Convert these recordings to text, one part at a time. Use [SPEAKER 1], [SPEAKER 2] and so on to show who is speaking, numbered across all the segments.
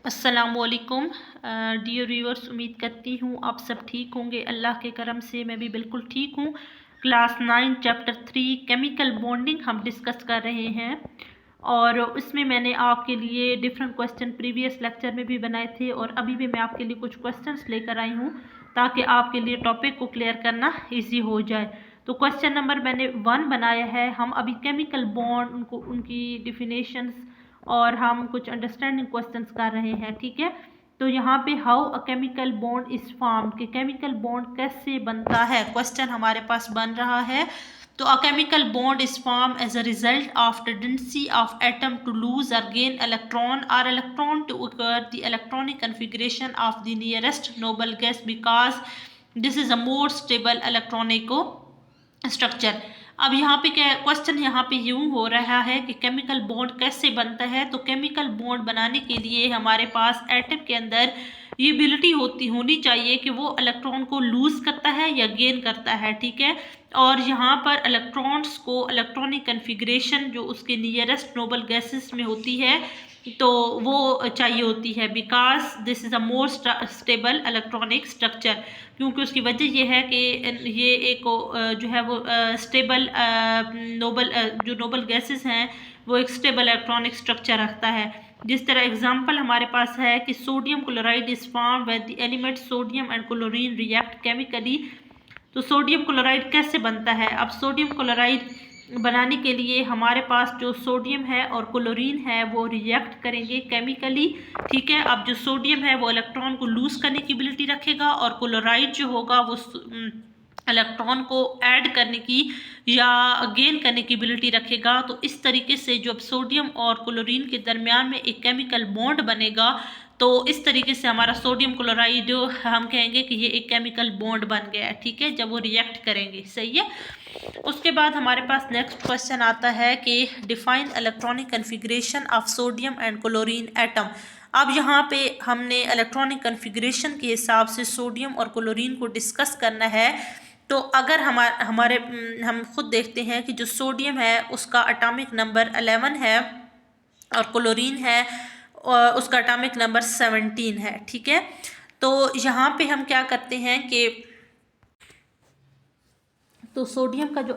[SPEAKER 1] अस्सलामुअलैकुम dear viewers, उम्मीद करती हूँ आप सब ठीक होंगे। अल्लाह के करम से मैं भी बिल्कुल ठीक हूँ। क्लास 9 चैप्टर 3 केमिकल बॉन्डिंग हम डिस्कस कर रहे हैं और इसमें मैंने आपके लिए डिफरेंट क्वेश्चन प्रीवियस लेक्चर में भी बनाए थे और अभी भी मैं आपके लिए कुछ क्वेश्चंस लेकर आई हूँ ताकि आपके लिए टॉपिक को क्लियर करना ईजी हो जाए। तो क्वेश्चन नंबर मैंने 1 बनाया है। हम अभी केमिकल बॉन्ड उनकी डिफिनेशंस और हम कुछ अंडरस्टैंडिंग क्वेश्चंस कर रहे हैं, ठीक है। तो यहाँ पे how a chemical bond is formed, कि केमिकल बॉन्ड कैसे बनता है, क्वेश्चन हमारे पास बन रहा है। तो a chemical bond is form as a result of tendency of atom to lose और गेन इलेक्ट्रॉन और electron to occur the electronic configuration of the nearest noble gas because this is a more stable electronic structure. अब यहाँ पे क्या question यहाँ पे यूं हो रहा है कि केमिकल बॉन्ड कैसे बनता है। तो केमिकल बॉन्ड बनाने के लिए हमारे पास एटम के अंदर ये एबिलिटी होनी चाहिए कि वो इलेक्ट्रॉन को लूज करता है या गेन करता है, ठीक है। और यहाँ पर इलेक्ट्रॉन्स को इलेक्ट्रॉनिक कन्फिग्रेशन जो उसके नियरेस्ट नोबल गैसेस में होती है तो वो चाहिए होती है, because this is a more stable electronic structure, क्योंकि उसकी वजह यह है कि ये एक जो है वो स्टेबल जो नोबल गैसेस हैं वो एक स्टेबल इलेक्ट्रॉनिक स्ट्रक्चर रखता है। जिस तरह एग्जांपल हमारे पास है कि sodium chloride is form when the element sodium and chlorine react chemically. तो सोडियम क्लोराइड कैसे बनता है? अब सोडियम क्लोराइड बनाने के लिए हमारे पास जो सोडियम है और क्लोरीन है वो रिएक्ट करेंगे केमिकली, ठीक है। अब जो सोडियम है वो इलेक्ट्रॉन को लूज करने की एबिलिटी रखेगा और क्लोराइड जो होगा वो इलेक्ट्रॉन को ऐड करने की या गेन करने की एबिलिटी रखेगा। तो इस तरीके से जब सोडियम और क्लोरीन के दरमियान में एक केमिकल बॉन्ड बनेगा तो इस तरीके से हमारा सोडियम क्लोराइड हम कहेंगे कि ये एक केमिकल बॉन्ड बन गया है, ठीक है, जब वो रिएक्ट करेंगे, सही है। उसके बाद हमारे पास नेक्स्ट क्वेश्चन आता है कि define electronic configuration of sodium and chlorine atom. अब यहाँ पे हमने इलेक्ट्रॉनिक कन्फिग्रेशन के हिसाब से सोडियम और क्लोरीन को डिस्कस करना है। तो अगर हम खुद देखते हैं कि जो सोडियम है उसका एटॉमिक नंबर 11 है और क्लोरीन है और उसका एटॉमिक नंबर 17 है, ठीक है। तो यहाँ पे हम क्या करते हैं कि तो सोडियम का जो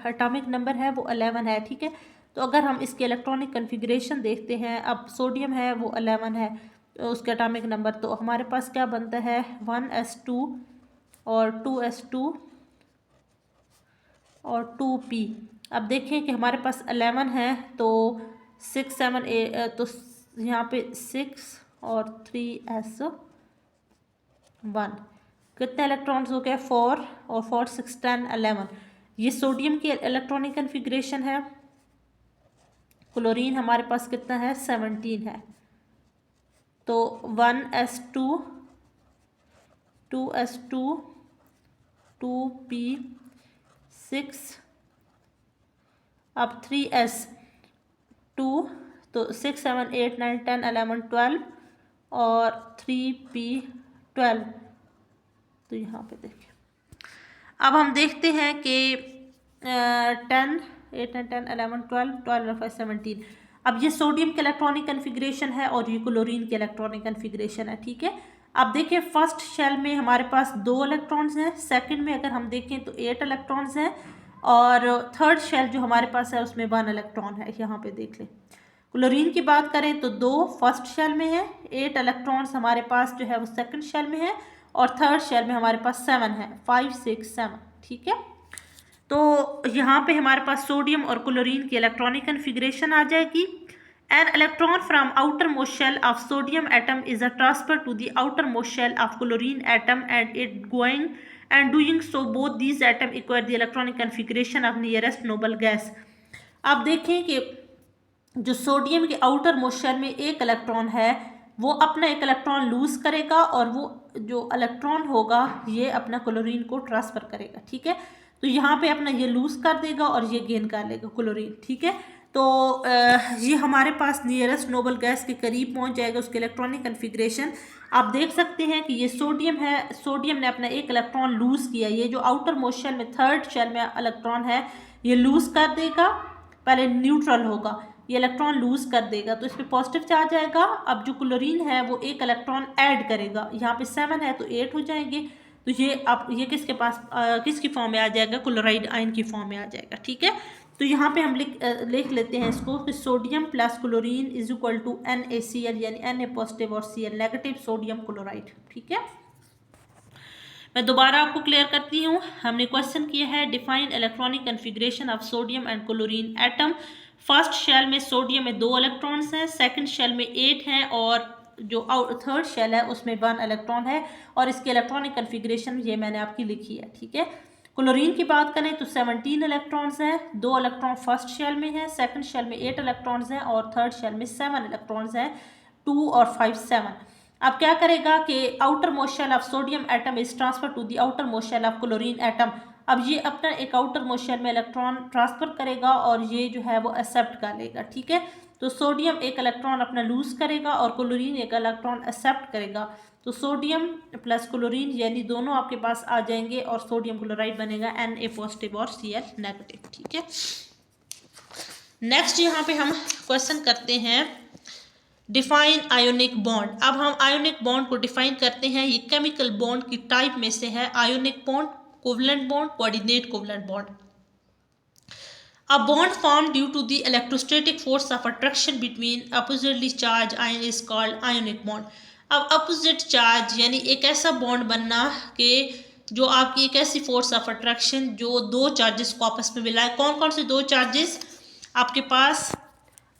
[SPEAKER 1] एटॉमिक नंबर है वो 11 है, ठीक है। तो अगर हम इसके इलेक्ट्रॉनिक कन्फिग्रेशन देखते हैं, अब सोडियम है वो 11 है तो उसके एटॉमिक नंबर, तो हमारे पास क्या बनता है 1s2 और 2s2 और 2p। अब देखें कि हमारे पास 11 है तो 6 7 8 तो यहाँ पे 6 और 3s1 कितने इलेक्ट्रॉन्स हो गए 4 और 4 6 10 11। ये सोडियम की इलेक्ट्रॉनिक कन्फिग्रेशन है। क्लोरीन हमारे पास कितना है 17 है। तो 1s2 2s2 2p 6 अब 3s2 तो 6 7 8 9 10 11 12 और 3p 12। तो यहाँ पे देखिए अब हम देखते हैं कि 10 8 9 10 11 12 12 और 5 17। अब ये सोडियम के इलेक्ट्रॉनिक कन्फिग्रेशन है और ये क्लोरीन के इलेक्ट्रॉनिक कन्फिग्रेशन है, ठीक है। अब देखिए फर्स्ट शेल में हमारे पास 2 इलेक्ट्रॉन्स हैं, सेकंड में अगर हम देखें तो 8 इलेक्ट्रॉन्स हैं और थर्ड शेल जो हमारे पास है उसमें 1 इलेक्ट्रॉन है। यहाँ पे देख लें क्लोरीन की बात करें तो 2 फर्स्ट शेल में है, 8 इलेक्ट्रॉन्स हमारे पास जो है वो सेकंड शेल में है और थर्ड शेल में हमारे पास 7 है, 5 6 7, ठीक है। तो यहाँ पे हमारे पास सोडियम और क्लोरीन की इलेक्ट्रॉनिक कन्फिग्रेशन आ जाएगी। An electron from outer most shell of sodium atom is a transfer to the outer most shell of chlorine atom and it going and doing so both these atom acquire the electronic configuration of nearest noble gas. अब देखें कि जो sodium के outer most shell में एक electron है वो अपना एक इलेक्ट्रॉन लूज करेगा और वो जो इलेक्ट्रॉन होगा ये अपना क्लोरीन को ट्रांसफर करेगा, ठीक है। तो यहाँ पे अपना ये लूज कर देगा और ये गेन कर लेगा क्लोरीन, ठीक है। तो ये हमारे पास नियरेस्ट नोबल गैस के करीब पहुँच जाएगा उसके इलेक्ट्रॉनिक कन्फिग्रेशन। आप देख सकते हैं कि ये सोडियम है, सोडियम ने अपना एक इलेक्ट्रॉन लूज किया, ये जो आउटर मोस्ट शेल में थर्ड शेल में इलेक्ट्रॉन है ये लूज कर देगा, पहले न्यूट्रल होगा ये इलेक्ट्रॉन लूज कर देगा, तो इस पर पॉजिटिव चार्ज आएगा। अब जो क्लोरीन है वो एक इलेक्ट्रॉन ऐड करेगा, यहाँ पे 7 है तो 8 हो जाएंगे, तो ये किसके पास किसकी फॉर्म में आ जाएगा, क्लोराइड आयन की फॉर्म में आ जाएगा। ठीक है, तो यहाँ पे हम लिख लेते हैं इसको कि sodium plus chlorine is equal to NaCl, यानी Na पॉजिटिव और Cl नेगेटिव सोडियम क्लोराइड। ठीक है, मैं दोबारा आपको क्लियर करती हूँ। हमने क्वेश्चन किया है define electronic configuration of sodium and chlorine atom. First shell में सोडियम में 2 इलेक्ट्रॉन्स हैं, सेकंड शेल में 8 हैं, और जो थर्ड शेल है उसमें 1 इलेक्ट्रॉन है, और इसकी इलेक्ट्रॉनिक कन्फिग्रेशन ये मैंने आपकी लिखी है। ठीक है, क्लोरीन की बात करें तो 17 इलेक्ट्रॉन्स हैं, 2 इलेक्ट्रॉन फर्स्ट शेल में है, सेकंड शेल में 8 इलेक्ट्रॉन्स हैं, और थर्ड शेल में 7 इलेक्ट्रॉन्स हैं, 2 और 5 7। अब क्या करेगा कि outer most shell of sodium atom is transfer to the outer most shell of chlorine atom. अब ये अपना एक आउटर मोस्ट शेल में इलेक्ट्रॉन ट्रांसफर करेगा और ये जो है वो एक्सेप्ट कर लेगा। ठीक है, तो सोडियम एक इलेक्ट्रॉन अपना लूज करेगा और क्लोरीन एक इलेक्ट्रॉन एक्सेप्ट करेगा, तो सोडियम प्लस क्लोरीन यानी दोनों आपके पास आ जाएंगे और सोडियम क्लोराइड बनेगा Na पॉजिटिव और Cl नेगेटिव। ठीक है, नेक्स्ट यहाँ पे हम क्वेश्चन करते हैं डिफाइन आयोनिक बॉन्ड। अब हम आयोनिक बॉन्ड को डिफाइन करते हैं, ये केमिकल बॉन्ड की टाइप में से है ionic bond, covalent bond, coordinate covalent bond. A bond formed due to the electrostatic force of attraction between oppositely charged ion is called ionic bond. अब opposite charge यानी एक ऐसा बॉन्ड बनना कि जो आपकी एक ऐसी फोर्स ऑफ अट्रैक्शन जो 2 चार्जेस को आपस में मिलाए। कौन कौन से 2 चार्जेस आपके पास,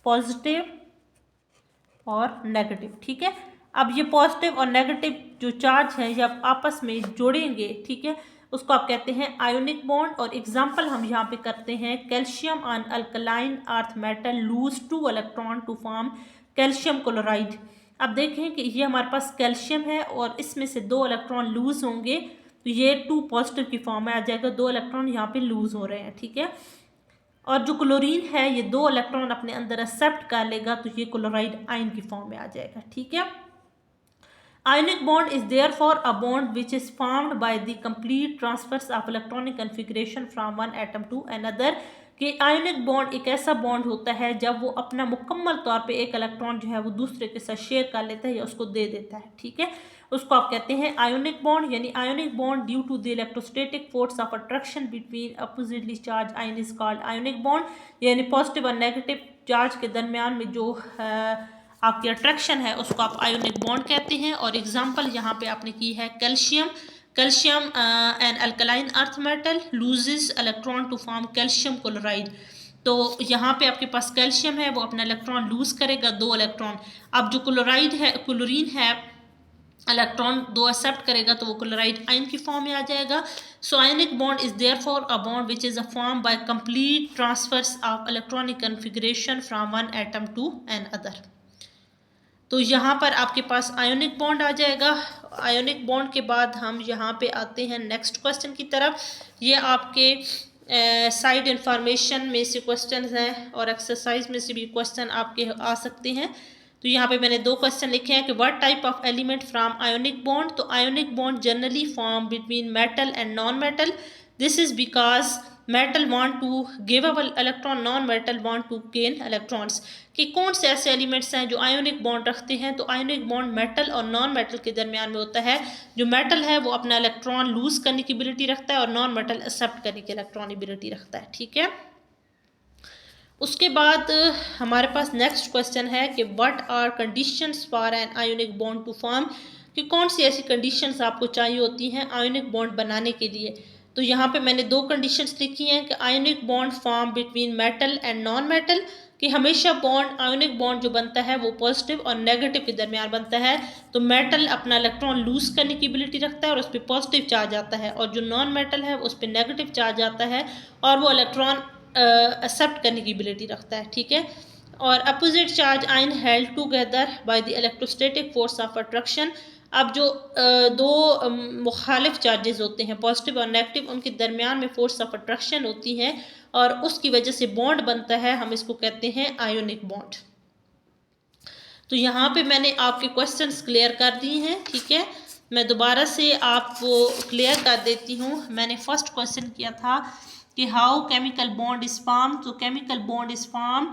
[SPEAKER 1] पॉजिटिव और नेगेटिव। ठीक है, अब ये पॉजिटिव और नेगेटिव जो चार्ज है ये आप आपस में जोड़ेंगे। ठीक है, उसको आप कहते हैं आयोनिक बॉन्ड। और एग्जांपल हम यहाँ पे करते हैं, calcium on alkaline earth metal lose 2 electron to form calcium chloride. अब देखें कि ये हमारे पास कैल्शियम है और इसमें से 2 इलेक्ट्रॉन लूज होंगे, तो ये 2 पॉजिटिव की फॉर्म में आ जाएगा, 2 इलेक्ट्रॉन यहाँ पे लूज हो रहे हैं। ठीक है, और जो क्लोरीन है ये 2 इलेक्ट्रॉन अपने अंदर एक्सेप्ट कर लेगा, तो ये क्लोराइड आयन की फॉर्म में आ जाएगा। ठीक है, ionic bond is therefore a bond which is formed by the complete transfers of electronic configuration from one atom to another। कि आयोनिक बॉन्ड एक ऐसा बॉन्ड होता है जब वो अपना मुकम्मल तौर पे एक इलेक्ट्रॉन जो है वो दूसरे के साथ शेयर कर लेता है या उसको दे देता है। ठीक है, उसको आप कहते हैं आयोनिक बॉन्ड, यानी ionic bond due to the electrostatic force of attraction between oppositely charge ion is called ionic bond. यानी पॉजिटिव और नेगेटिव चार्ज के दरमियान में जो आपकी अट्रैक्शन है उसको आप आयोनिक बॉन्ड कहते हैं। और एग्जांपल यहाँ पे आपने की है calcium an alkaline earth metal loses electron to form calcium chloride. तो यहाँ पे आपके पास कैल्शियम है वो अपना इलेक्ट्रॉन लूज करेगा 2 इलेक्ट्रॉन। अब जो क्लोरीन है इलेक्ट्रॉन 2 एक्सेप्ट करेगा तो वो क्लोराइड आयन की फॉर्म में आ जाएगा। So ionic bond is therefore a bond which is a form by complete transfers of electronic configuration from one atom to another. तो यहाँ पर आपके पास आयोनिक बॉन्ड आ जाएगा। आयोनिक बॉन्ड के बाद हम यहाँ पे आते हैं नेक्स्ट क्वेश्चन की तरफ। ये आपके साइड इंफॉर्मेशन में से क्वेश्चन हैं और एक्सरसाइज में से भी क्वेश्चन आपके आ सकते हैं। तो यहाँ पे मैंने 2 क्वेश्चन लिखे हैं कि what type of element from ionic bond. तो ionic bond generally form between metal and non metal, this is because metal want to give a electron, non metal want to gain electrons. कि कौन से ऐसे elements हैं जो ionic bond रखते हैं। तो आयोनिक बॉन्ड मेटल और नॉन मेटल के दरमियान में होता है। जो मेटल है वो अपना इलेक्ट्रॉन लूज करने की एबिलिटी रखता है और नॉन मेटल एक्सेप्ट करने की इलेक्ट्रॉन एबिलिटी रखता है। ठीक है, उसके बाद हमारे पास नेक्स्ट क्वेश्चन है कि what are conditions for an ionic bond to form. कि कौन सी ऐसी कंडीशंस आपको चाहिए होती हैं आयोनिक बॉन्ड बनाने के लिए। तो यहाँ पे मैंने 2 कंडीशंस लिखी हैं कि ionic bond form between metal and non metal, कि हमेशा बॉन्ड आयोनिक बॉन्ड जो बनता है वो पॉजिटिव और नेगेटिव के दरमियान बनता है। तो मेटल अपना इलेक्ट्रॉन लूज करने की एबिलिटी रखता है और उस पर पॉजिटिव चार्ज आता है, और जो नॉन मेटल है उस पर नेगेटिव चार्ज आता है और वो इलेक्ट्रॉन एक्सेप्ट करने की एबिलिटी रखता है। ठीक है, और opposite charge ion held together by the electrostatic force of attraction. अब जो 2 मुखालिफ चार्जेस होते हैं पॉजिटिव और नेगेटिव, उनके दरमियान में फोर्स ऑफ अट्रैक्शन होती है और उसकी वजह से बॉन्ड बनता है, हम इसको कहते हैं आयोनिक बॉन्ड। तो यहाँ पे मैंने आपके क्वेश्चंस क्लियर कर दिए हैं। ठीक है, मैं दोबारा से आपको क्लियर कर देती हूँ। मैंने फर्स्ट क्वेश्चन किया था कि how chemical bond is form. तो chemical bond is form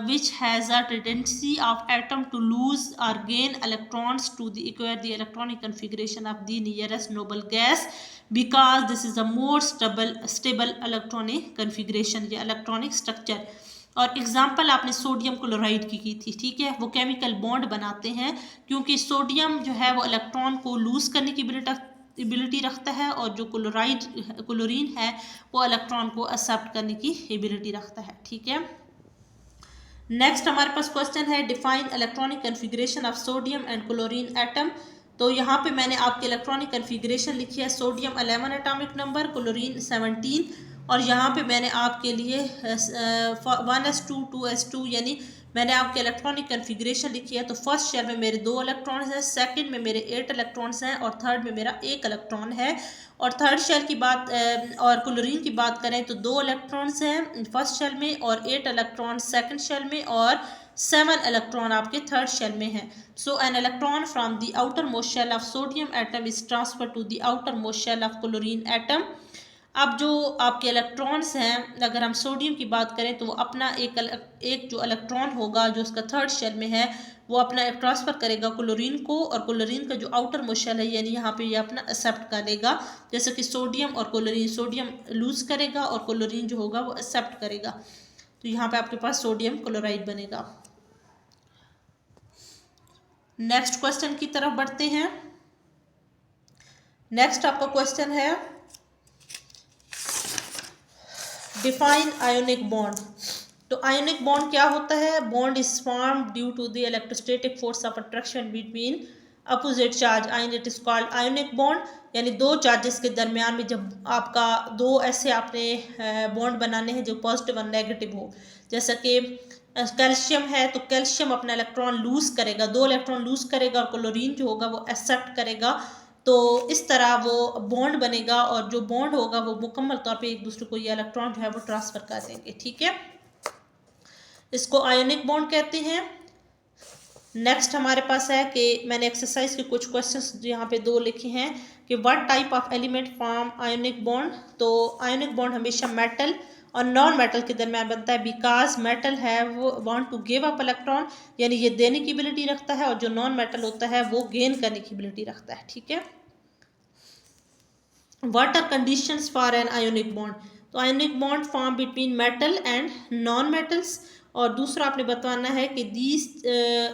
[SPEAKER 1] which has a tendency of atom to lose or gain electrons to the acquire the electronic configuration of the nearest noble gas because this is a more stable electronic configuration या electronic structure। और example आपने sodium chloride की थी, ठीक है। वो chemical bond बनाते हैं क्योंकि सोडियम जो है वो इलेक्ट्रॉन को लूज करने की एबिलिटी रखता है और जो क्लोरीन है वो इलेक्ट्रॉन को एक्सेप्ट करने की एबिलिटी रखता है, ठीक है। नेक्स्ट हमारे पास क्वेश्चन है define electronic configuration of sodium and chlorine atom. तो यहाँ पे मैंने आपकी इलेक्ट्रॉनिक कन्फिग्रेशन लिखी है, सोडियम 11 एटॉमिक नंबर, क्लोरीन 17, और यहाँ पे मैंने आपके लिए 1s2 2s2 यानी मैंने आपके इलेक्ट्रॉनिक कन्फिग्रेशन लिखी है। तो फर्स्ट शेल में मेरे 2 इलेक्ट्रॉन्स हैं, सेकंड में मेरे 8 इलेक्ट्रॉन्स हैं और थर्ड में मेरा 1 इलेक्ट्रॉन है। और थर्ड शेल की बात और क्लोरीन की बात करें तो 2 इलेक्ट्रॉन्स हैं फर्स्ट शेल में और 8 इलेक्ट्रॉन सेकंड शेल में और 7 इलेक्ट्रॉन आपके थर्ड शेल में हैं। So an electron from the outer most shell of sodium atom is transfer to the outer most shell of chlorine atom. अब जो आपके इलेक्ट्रॉन्स हैं, अगर हम सोडियम की बात करें तो वो अपना एक जो इलेक्ट्रॉन होगा जो उसका थर्ड शेल में है वो अपना ट्रांसफ़र करेगा क्लोरीन को, और क्लोरीन का जो आउटर मोस्ट शेल है यानी यहाँ पे ये अपना एक्सेप्ट करेगा। जैसे कि सोडियम और क्लोरीन, सोडियम लूज करेगा और क्लोरीन जो होगा वो एक्सेप्ट करेगा। तो यहाँ पे आपके पास सोडियम क्लोराइड बनेगा। नेक्स्ट क्वेश्चन की तरफ बढ़ते हैं। नेक्स्ट आपका क्वेश्चन है डिफाइन आयोनिक बॉन्ड। तो आयोनिक बॉन्ड क्या होता है? Bond is formed due to the electrostatic force of attraction between opposite charge ion, it is called ionic bond. यानी 2 चार्जेस के दरमियान में जब आपका 2 ऐसे आपने बॉन्ड बनाने हैं जो पॉजिटिव और नेगेटिव हो। जैसा कि कैल्शियम है तो कैल्शियम अपना इलेक्ट्रॉन लूज करेगा, 2 इलेक्ट्रॉन लूज करेगा और क्लोरीन जो होगा वो एक्सेप्ट करेगा। तो इस तरह वो बॉन्ड बनेगा और जो बॉन्ड होगा वो मुकम्मल तौर पे एक दूसरे को ये इलेक्ट्रॉन जो है वो ट्रांसफ़र कर देंगे, ठीक है। इसको आयोनिक बॉन्ड कहते हैं। नेक्स्ट हमारे पास है कि मैंने एक्सरसाइज के कुछ क्वेश्चंस यहाँ पे 2 लिखे हैं कि what type of element form ionic bond. तो आयोनिक बॉन्ड हमेशा मेटल और नॉन मेटल के दरमियान बनता है बिकॉज मेटल है वो want to give up electron, यानी ये देने की एबिलिटी रखता है, और जो नॉन मेटल होता है वो गेन करने की एबिलिटी रखता है, ठीक है। What are conditions for an ionic bond. तो ionic bond form between metal and non metals. और दूसरा आपने बताना है कि these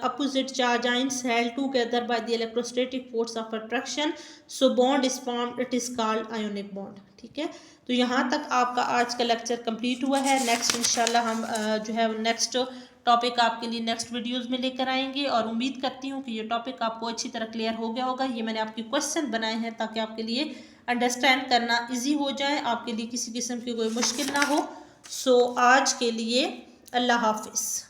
[SPEAKER 1] opposite charge ions held together by the electrostatic force of attraction, so bond is formed, it is called ionic bond, ठीक है। तो यहाँ तक आपका आज का लेक्चर कंप्लीट हुआ है। नेक्स्ट इंशाल्लाह हम जो है नेक्स्ट टॉपिक आपके लिए नेक्स्ट वीडियोस में लेकर आएंगे, और उम्मीद करती हूँ कि ये टॉपिक आपको अच्छी तरह क्लियर हो गया होगा। ये मैंने आपके क्वेश्चन बनाए हैं ताकि आपके लिए अंडरस्टैंड करना इजी हो जाए, आपके लिए किसी किस्म की कोई मुश्किल ना हो। सो आज के लिए अल्लाह हाफिज़।